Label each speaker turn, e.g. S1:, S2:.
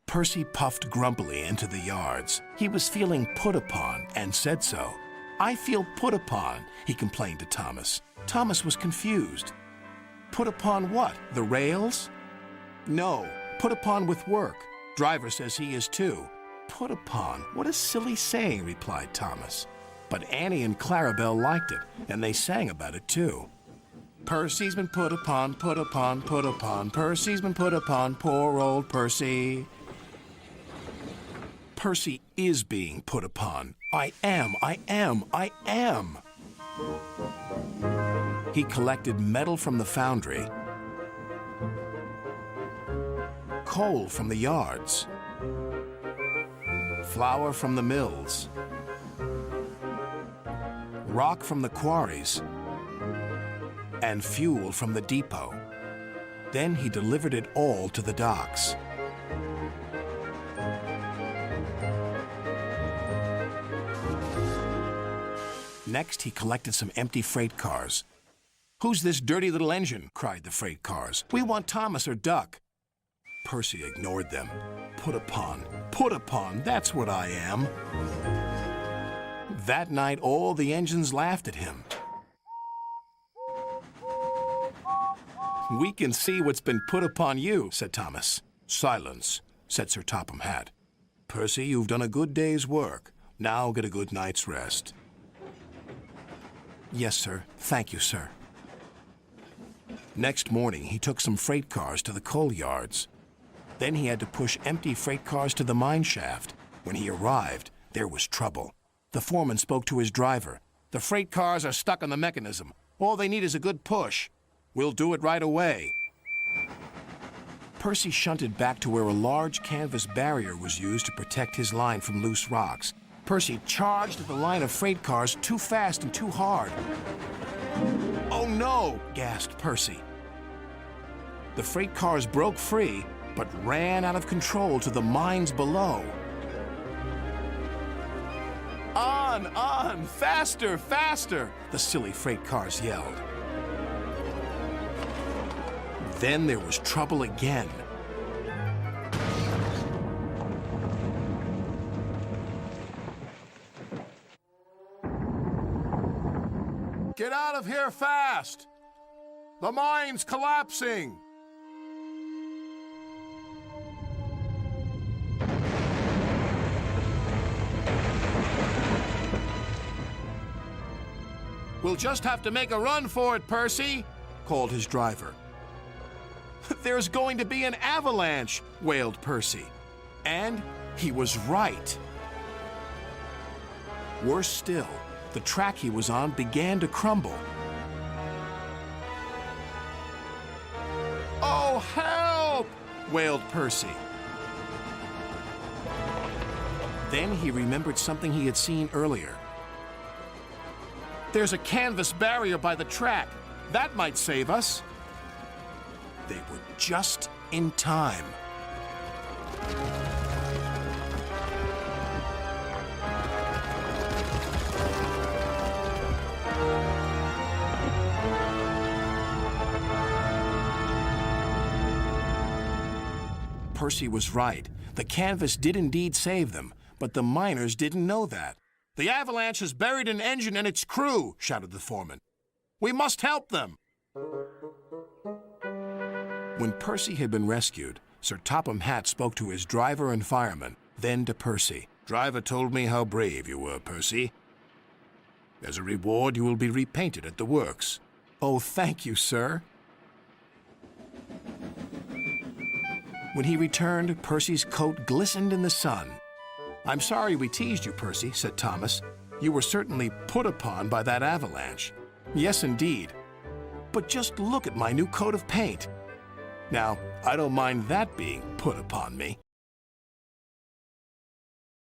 S1: Percy puffed grumpily into the yards. He was feeling put upon and said so. "I feel put upon," he complained to Thomas. Thomas was confused. Put upon what? The rails? No, put upon with work. Driver says he is too. Put upon? What a silly saying, replied Thomas. But Annie and Clarabelle liked it, and they sang about it too. Percy's been put upon, put upon, put upon. Percy's been put upon, poor old Percy. Percy is being put upon. I am. He collected metal from the foundry, coal from the yards, flour from the mills, rock from the quarries, and fuel from the depot. Then he delivered it all to the docks. Next, he collected some empty freight cars. "Who's this dirty little engine?" cried the freight cars. "We want Thomas or Duck." Percy ignored them. Put upon, that's what I am. That night, all the engines laughed at him. "We can see what's been put upon you," said Thomas. "Silence," said Sir Topham Hatt. "Percy, you've done a good day's work. Now get a good night's rest." "Yes, sir. Thank you, sir." Next morning, he took some freight cars to the coal yards. Then he had to push empty freight cars to the mine shaft. When he arrived, there was trouble. The foreman spoke to his driver. "The freight cars are stuck on the mechanism. All they need is a good push. We'll do it right away." Percy shunted back to where a large canvas barrier was used to protect his line from loose rocks. Percy charged at the line of freight cars too fast and too hard. "Oh no!" gasped Percy. The freight cars broke free, but ran out of control to the mines below. On! Faster, faster!" the silly freight cars yelled. Then there was trouble again. "Get out of here fast! The mine's collapsing!" "We'll just have to make a run for it, Percy," called his driver. "There's going to be an avalanche," wailed Percy. And he was right. Worse still, the track he was on began to crumble. "Oh, help!" wailed Percy. Then he remembered something he had seen earlier. "There's a canvas barrier by the track. That might save us." They were just in time. Percy was right. The canvas did indeed save them, but the miners didn't know that. "The avalanche has buried an engine and its crew," shouted the foreman. "We must help them." When Percy had been rescued, Sir Topham Hatt spoke to his driver and fireman, then to Percy. "Driver told me how brave you were, Percy. As a reward, you will be repainted at the works." "Oh, thank you, sir." When he returned, Percy's coat glistened in the sun. "I'm sorry we teased you, Percy," said Thomas. "You were certainly put upon by that avalanche." "Yes, indeed. But just look at my new coat of paint. Now, I don't mind that being put upon me."